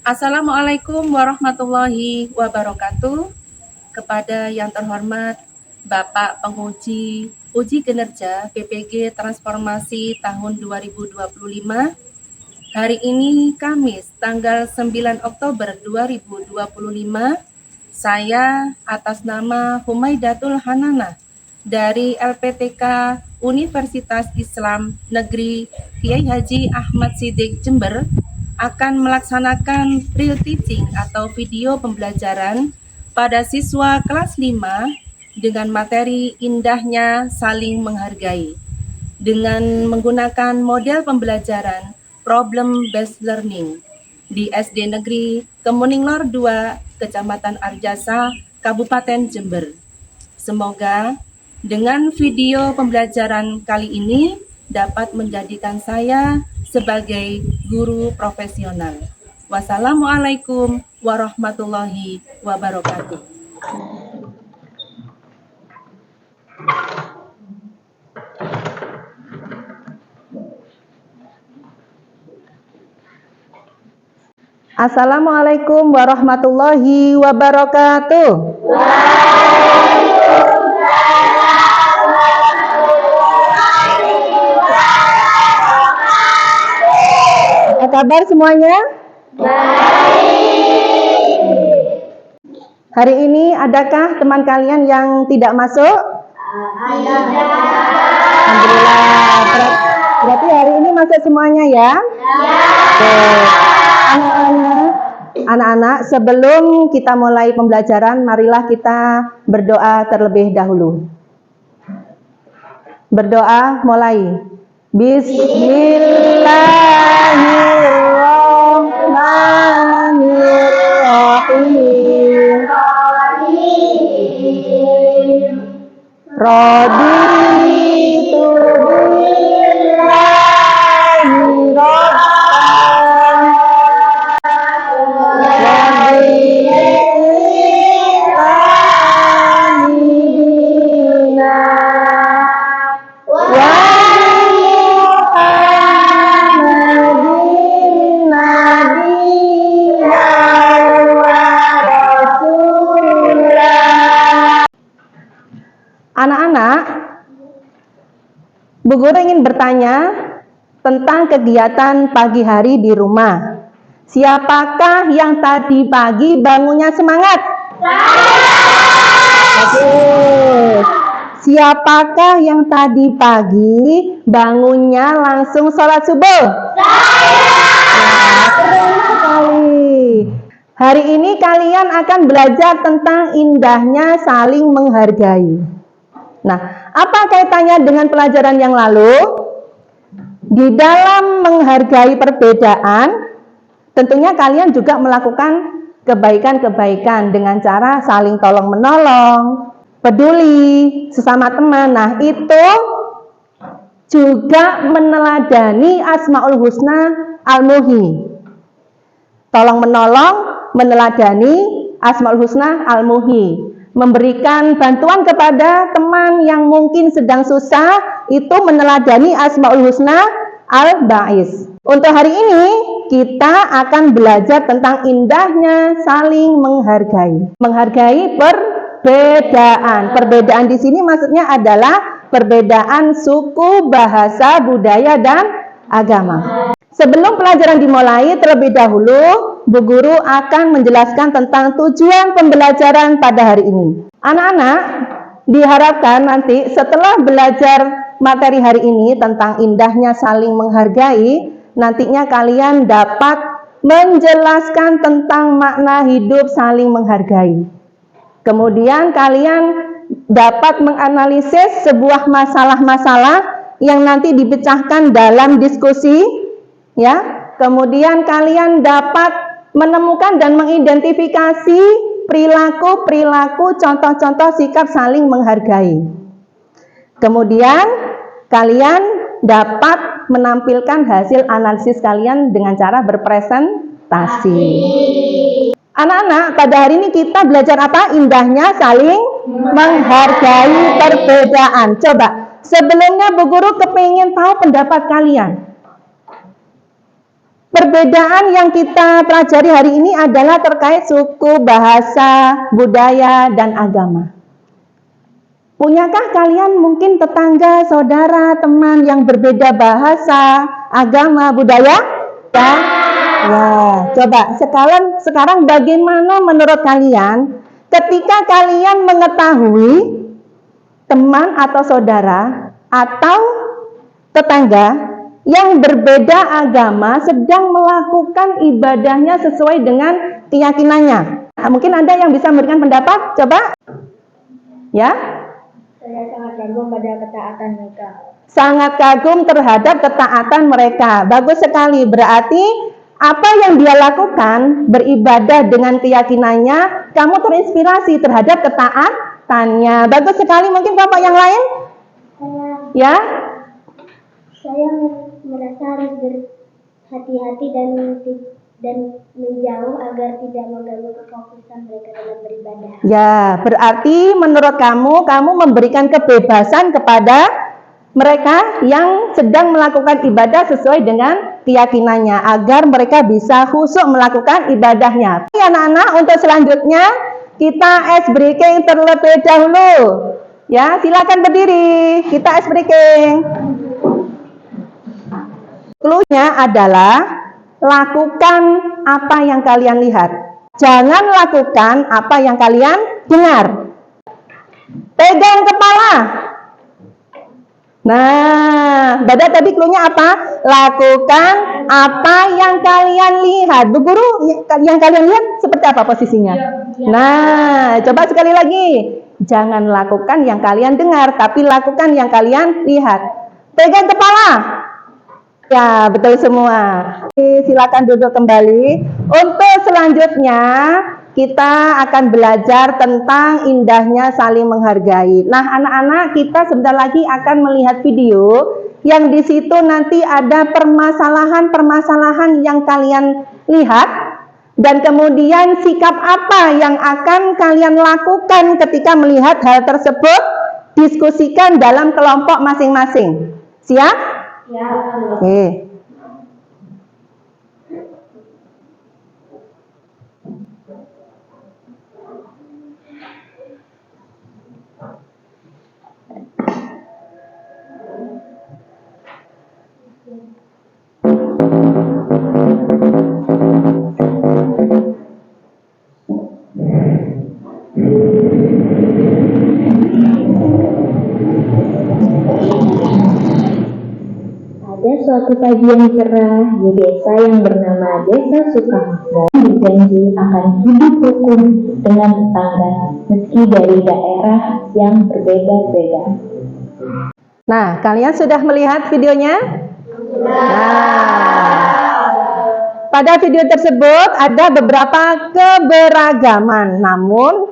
Assalamualaikum warahmatullahi wabarakatuh. Kepada yang terhormat Bapak Penguji Uji Kinerja PPG Transformasi tahun 2025. Hari ini Kamis tanggal 9 Oktober 2025, saya atas nama Humaidatul Hanana dari LPTK Universitas Islam Negeri Kiai Haji Ahmad Siddiq Jember akan melaksanakan real teaching atau video pembelajaran pada siswa kelas 5 dengan materi indahnya saling menghargai dengan menggunakan model pembelajaran problem based learning di SD Negeri Kemuninglor 2, Kecamatan Arjasa, Kabupaten Jember. Semoga dengan video pembelajaran kali ini dapat menjadikan saya sebagai guru profesional. Wassalamualaikum warahmatullahi wabarakatuh. Assalamualaikum warahmatullahi wabarakatuh. Apa kabar semuanya? Hari ini adakah teman kalian yang tidak masuk? Alhamdulillah. Berarti hari ini masuk semuanya ya? Anak-anak, sebelum kita mulai pembelajaran, marilah kita berdoa terlebih dahulu. Berdoa mulai. Bismillahirrahmanirrahim. Raditu billahi rabban wa bi-Islami dinan wa Muhammadin nabiyyan wa rasulah. Anak-anak, Bu Guru ingin bertanya tentang kegiatan pagi hari di rumah. Siapakah yang tadi pagi bangunnya semangat? Oke. Siapakah yang tadi pagi bangunnya langsung sholat subuh? Keren sekali. Hari ini kalian akan belajar tentang indahnya saling menghargai. Nah, apa kaitannya dengan pelajaran yang lalu? Di dalam menghargai perbedaan, tentunya kalian juga melakukan kebaikan-kebaikan dengan cara saling tolong-menolong, peduli sesama teman. Nah, itu juga meneladani Asmaul Husna Al-Muhi. Tolong-menolong, meneladani Asmaul Husna Al-Muhi. Memberikan bantuan kepada teman yang mungkin sedang susah, itu meneladani Asmaul Husna Al-Ba'is. Untuk hari ini kita akan belajar tentang indahnya saling menghargai. Menghargai perbedaan. Perbedaan di sini maksudnya adalah perbedaan suku, bahasa, budaya, dan agama. Sebelum pelajaran dimulai, terlebih dahulu Bu Guru akan menjelaskan tentang tujuan pembelajaran pada hari ini. Anak-anak, diharapkan nanti setelah belajar materi hari ini tentang indahnya saling menghargai, nantinya kalian dapat menjelaskan tentang makna hidup saling menghargai. Kemudian kalian dapat menganalisis sebuah masalah-masalah yang nanti dipecahkan dalam diskusi, ya. Kemudian kalian dapat menemukan dan mengidentifikasi perilaku-perilaku, contoh-contoh sikap saling menghargai. Kemudian kalian dapat menampilkan hasil analisis kalian dengan cara berpresentasi. Anak-anak, pada hari ini kita belajar apa? Indahnya saling menghargai perbedaan. Coba, sebelumnya Bu Guru kepingin tahu pendapat kalian. Perbedaan yang kita pelajari hari ini adalah terkait suku, bahasa, budaya, dan agama. Punyakah kalian mungkin tetangga, saudara, teman yang berbeda bahasa, agama, budaya? Ya, ya. Coba sekarang bagaimana menurut kalian ketika kalian mengetahui teman atau saudara atau tetangga yang berbeda agama sedang melakukan ibadahnya sesuai dengan keyakinannya? Nah, mungkin ada yang bisa memberikan pendapat? Coba. Ya? Saya sangat kagum pada ketaatan mereka. Sangat kagum terhadap ketaatan mereka. Bagus sekali. Berarti apa yang dia lakukan, beribadah dengan keyakinannya, kamu terinspirasi terhadap ketaatannya. Bagus sekali. Mungkin Bapak yang lain? Ya? Saya merasa harus berhati-hati dan menjauh agar tidak mengganggu kefokusan mereka dalam beribadah. Ya, berarti menurut kamu memberikan kebebasan kepada mereka yang sedang melakukan ibadah sesuai dengan keyakinannya agar mereka bisa khusyuk melakukan ibadahnya. Anak-anak, untuk selanjutnya kita ice breaking terlebih dahulu. Ya, silakan berdiri. Kita ice breaking. Clue-nya adalah lakukan apa yang kalian lihat. Jangan lakukan apa yang kalian dengar. Pegang kepala. Nah, Bada tadi clue-nya apa? Lakukan apa yang kalian lihat. Bu Guru, yang kalian lihat seperti apa posisinya? Nah, coba sekali lagi. Jangan lakukan yang kalian dengar, tapi lakukan yang kalian lihat. Pegang kepala. Ya, betul semua. Silakan duduk kembali. Untuk selanjutnya, kita akan belajar tentang indahnya saling menghargai. Nah, anak-anak, kita sebentar lagi akan melihat video yang di situ nanti ada permasalahan-permasalahan yang kalian lihat dan kemudian sikap apa yang akan kalian lakukan ketika melihat hal tersebut. Diskusikan dalam kelompok masing-masing. Siap? Ya. Oke. Ada suatu pagi yang cerah di desa yang bernama Desa Sukamakmur, berjanji akan hidup rukun dengan tetangga meski dari daerah yang berbeda-beda. Nah, kalian sudah melihat videonya? Nah, pada video tersebut ada beberapa keberagaman, namun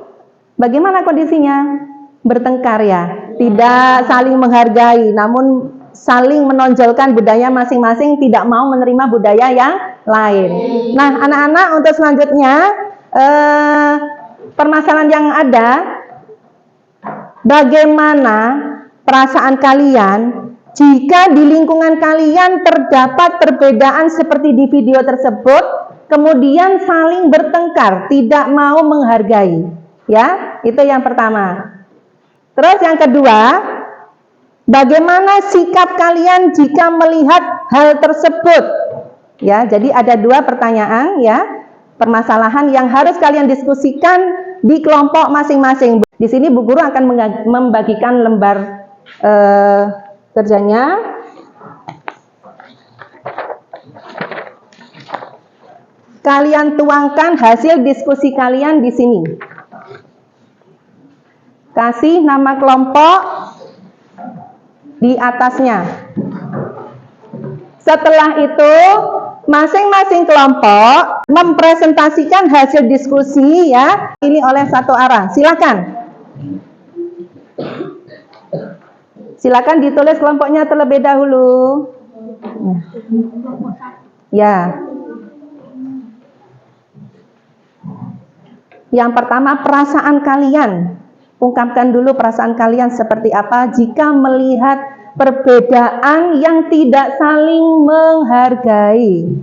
bagaimana kondisinya? Bertengkar ya, tidak saling menghargai, namun saling menonjolkan budaya masing-masing, tidak mau menerima budaya yang lain. Nah, anak-anak, untuk selanjutnya permasalahan yang ada, bagaimana perasaan kalian jika di lingkungan kalian terdapat perbedaan seperti di video tersebut, kemudian saling bertengkar, tidak mau menghargai. Ya, itu yang pertama. Terus yang kedua, bagaimana sikap kalian jika melihat hal tersebut? Ya, jadi ada dua pertanyaan ya, permasalahan yang harus kalian diskusikan di kelompok masing-masing. Di sini Bu Guru akan membagikan lembar kerjanya. Kalian tuangkan hasil diskusi kalian di sini. Kasih nama kelompok di atasnya. Setelah itu, masing-masing kelompok mempresentasikan hasil diskusi ya, ini oleh satu arah. Silakan. Silakan ditulis kelompoknya terlebih dahulu. Ya. Yang pertama, perasaan kalian. Ungkapkan dulu perasaan kalian seperti apa jika melihat perbedaan yang tidak saling menghargai.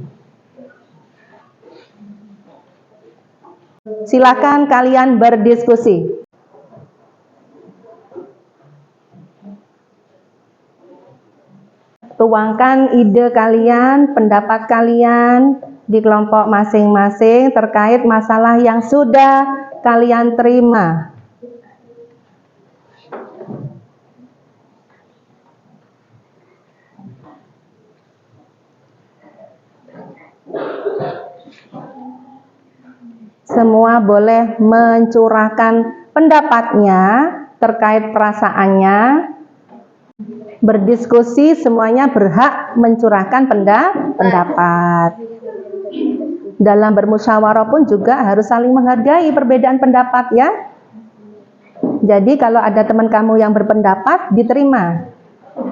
Silakan kalian berdiskusi. Tuangkan ide kalian, pendapat kalian di kelompok masing-masing terkait masalah yang sudah kalian terima. Semua boleh mencurahkan pendapatnya terkait perasaannya. Berdiskusi, semuanya berhak mencurahkan pendapat. Dalam bermusyawarah pun juga harus saling menghargai perbedaan pendapat ya. Jadi kalau ada teman kamu yang berpendapat, diterima,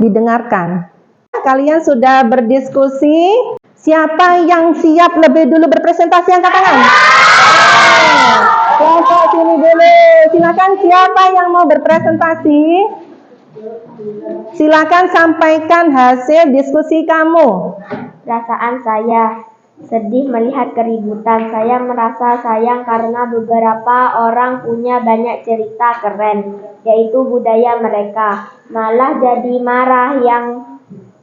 didengarkan. Kalian sudah berdiskusi, siapa yang siap lebih dulu berpresentasi, angkat tangan. Kelompok sini dulu, silakan siapa yang mau berpresentasi? Silakan sampaikan hasil diskusi kamu. Perasaan saya sedih melihat keributan. Saya merasa sayang karena beberapa orang punya banyak cerita keren, yaitu budaya mereka. Malah jadi marah yang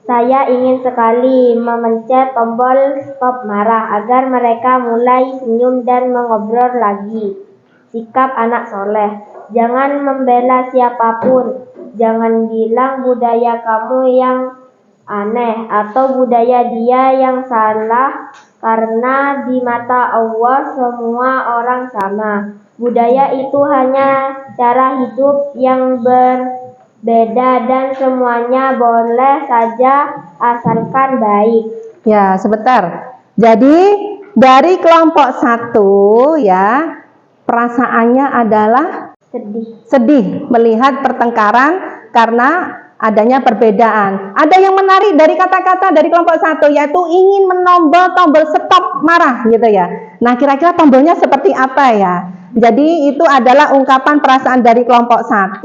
saya ingin sekali memencet tombol stop marah agar mereka mulai senyum dan mengobrol lagi. Sikap anak soleh, jangan membela siapapun. Jangan bilang budaya kamu yang aneh atau budaya dia yang salah, karena di mata Allah semua orang sama. Budaya itu hanya cara hidup yang berbeda dan semuanya boleh saja asalkan baik. Ya, sebentar. Jadi dari kelompok 1 ya, perasaannya adalah sedih melihat pertengkaran karena adanya perbedaan. Ada yang menarik dari kata-kata dari kelompok 1, yaitu ingin menombol tombol stop marah gitu ya. Nah, kira-kira tombolnya seperti apa ya? Jadi itu adalah ungkapan perasaan dari kelompok 1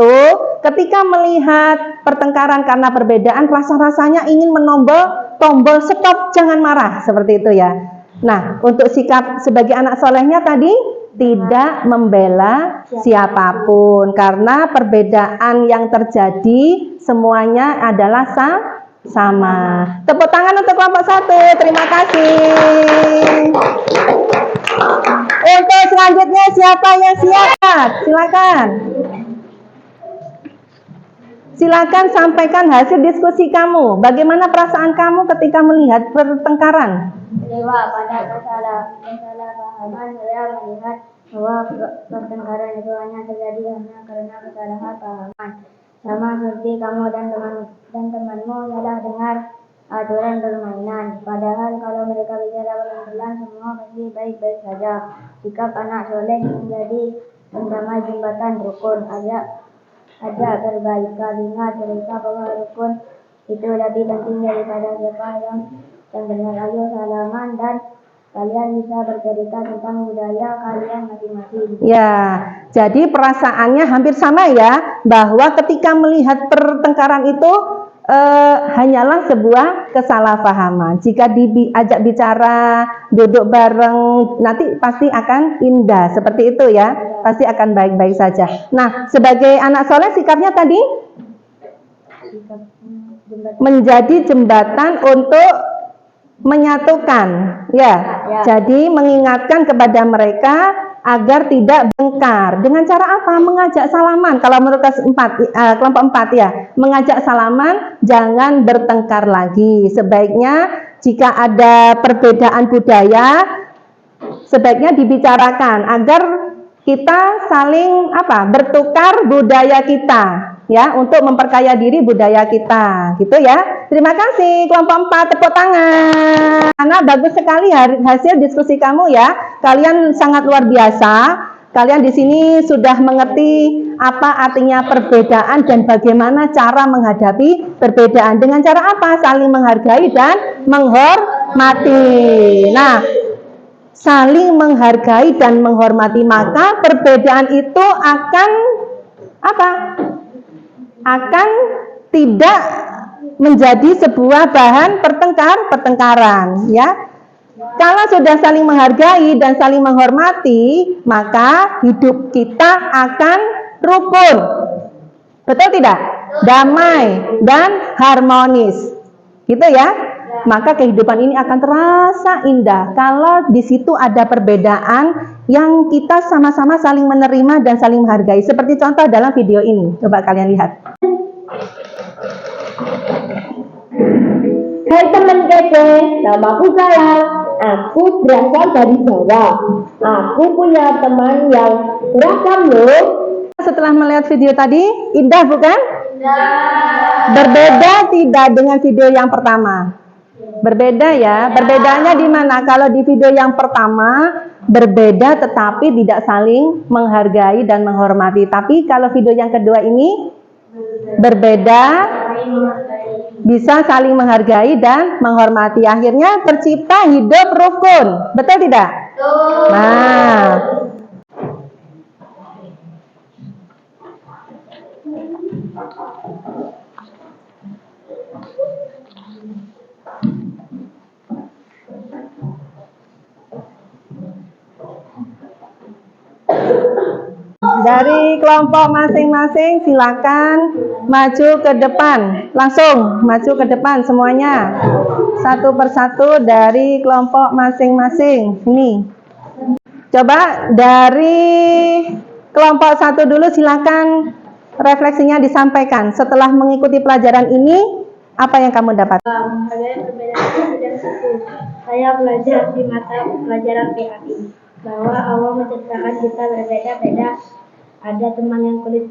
ketika melihat pertengkaran karena perbedaan, rasa-rasanya ingin menombol tombol stop, jangan marah, seperti itu ya. Nah, untuk sikap sebagai anak solehnya tadi tidak membela siapapun karena perbedaan yang terjadi semuanya adalah sama. Tepuk tangan untuk kelompok 1. Terima kasih. Untuk selanjutnya siapa yang siap? Silakan. Silakan sampaikan hasil diskusi kamu. Bagaimana perasaan kamu ketika melihat pertengkaran? Kecewa pada kesalahpahaman. Saya melihat bahwa pertengkaran itu hanya terjadi hanya karena kesalahpahaman. Sama seperti kamu dan temanmu salah dengar aturan permainan. Padahal kalau mereka bicara pelan-pelan semua pasti baik-baik saja. Sikap anak soleh menjadi pendamai jembatan rukun. Ada perbaikan, ingat cerita bahwa rukun itu lebih penting daripada siapa yang benar. Ayo salaman dan kalian bisa bercerita tentang budaya kalian masing-masing. Ya, jadi perasaannya hampir sama ya, bahwa ketika melihat pertengkaran itu hanyalah sebuah kesalahpahaman. Jika diajak bicara, duduk bareng, nanti pasti akan indah, seperti itu ya, pasti akan baik-baik saja. Nah, sebagai anak soleh sikapnya tadi menjadi jembatan untuk menyatukan, ya. Jadi mengingatkan kepada mereka agar tidak bertengkar. Dengan cara apa? Mengajak salaman. Kalau menurut kelompok 4 ya, mengajak salaman, jangan bertengkar lagi. Sebaiknya jika ada perbedaan budaya, sebaiknya dibicarakan agar kita saling bertukar budaya kita, ya, untuk memperkaya diri budaya kita, gitu ya. Terima kasih kelompok 4, tepuk tangan. Karena bagus sekali hasil diskusi kamu ya. Kalian sangat luar biasa. Kalian di sini sudah mengerti apa artinya perbedaan dan bagaimana cara menghadapi perbedaan. Dengan cara apa? Saling menghargai dan menghormati. Nah, saling menghargai dan menghormati, maka perbedaan itu akan akan tidak menjadi sebuah bahan pertengkaran ya. Kalau sudah saling menghargai dan saling menghormati, maka hidup kita akan rukun. Betul tidak? Damai dan harmonis. Gitu ya. Maka kehidupan ini akan terasa indah kalau di situ ada perbedaan yang kita sama-sama saling menerima dan saling menghargai. Seperti contoh dalam video ini. Coba kalian lihat. Hai teman kece, namaku Sayang. Aku berasal dari Jawa. Aku punya teman yang beragam loh. Setelah melihat video tadi, indah bukan? Berbeda tidak dengan video yang pertama? Berbeda ya. Perbedaannya di mana? Kalau di video yang pertama berbeda tetapi tidak saling menghargai dan menghormati. Tapi kalau video yang kedua ini berbeda, bisa saling menghargai dan menghormati. Akhirnya tercipta hidup rukun. Betul tidak? Nah, dari kelompok masing-masing silakan maju ke depan. Langsung maju ke depan semuanya. Satu persatu dari kelompok masing-masing. Ini. Coba dari kelompok satu dulu silakan refleksinya disampaikan. Setelah mengikuti pelajaran ini, apa yang kamu dapat? Saya belajar di mata pelajaran PKI bahwa Allah menciptakan kita berbeda-beda. Ada teman yang kulit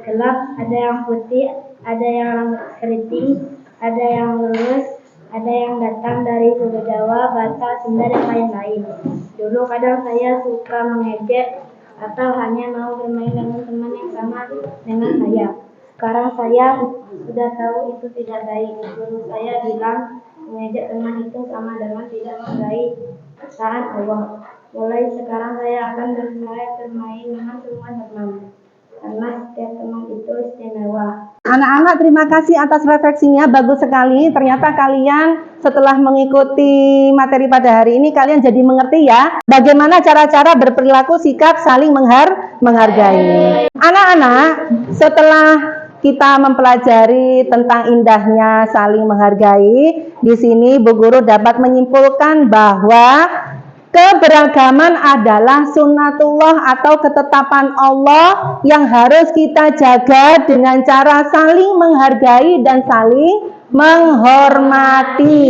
gelap, ada yang putih, ada yang rambut keriting, ada yang lurus, ada yang datang dari suku Jawa, Batak, Sunda, dan lain-lain. Dulu kadang saya suka mengejek atau hanya mau bermain dengan teman yang sama dengan saya. Sekarang saya sudah tahu itu tidak baik. Guru saya bilang mengejek teman itu sama dengan tidak menghargai ciptaan Allah. Mulai sekarang saya akan bermain dengan semua teman, karena setiap teman itu istimewa. Anak-anak, terima kasih atas refleksinya, bagus sekali. Ternyata kalian setelah mengikuti materi pada hari ini, kalian jadi mengerti ya, bagaimana cara-cara berperilaku, sikap, saling menghargai. Anak-anak, setelah kita mempelajari tentang indahnya saling menghargai, di sini Bu Guru dapat menyimpulkan bahwa keberagaman adalah sunnatullah atau ketetapan Allah yang harus kita jaga dengan cara saling menghargai dan saling menghormati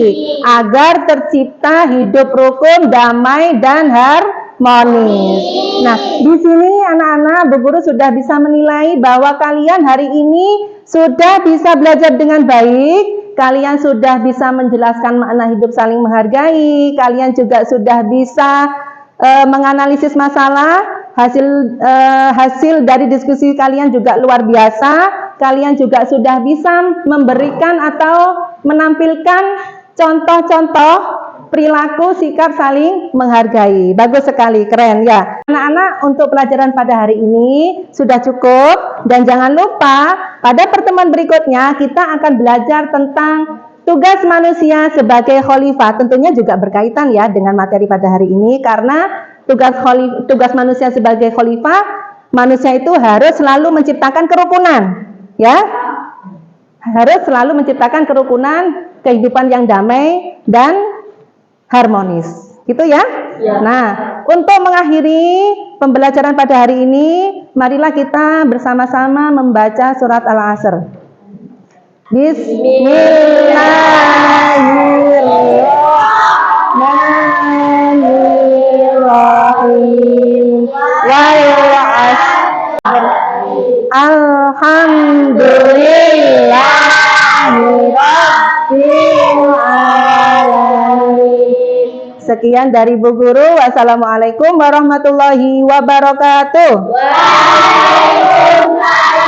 agar tercipta hidup rukun, damai, dan harmonis. Nah, di sini anak-anak, Bu Guru sudah bisa menilai bahwa kalian hari ini sudah bisa belajar dengan baik. Kalian sudah bisa menjelaskan makna hidup saling menghargai. Kalian juga sudah bisa menganalisis masalah. Hasil dari diskusi kalian juga luar biasa. Kalian juga sudah bisa memberikan atau menampilkan contoh-contoh perilaku sikap saling menghargai. Bagus sekali, keren ya. Anak-anak, untuk pelajaran pada hari ini sudah cukup. Dan jangan lupa pada pertemuan berikutnya kita akan belajar tentang tugas manusia sebagai khalifah. Tentunya juga berkaitan ya dengan materi pada hari ini, karena tugas manusia sebagai khalifah, manusia itu harus selalu menciptakan kerukunan, ya. Harus selalu menciptakan kerukunan, kehidupan yang damai dan harmonis. Gitu ya? Nah, untuk mengakhiri pembelajaran pada hari ini, marilah kita bersama-sama membaca surat Al-Asr. Bismillahirrahmanirrahim. Alhamdulillahirabbil alamin. Sekian dari Bu Guru. Wassalamualaikum warahmatullahi wabarakatuh. Waalaikumsalam.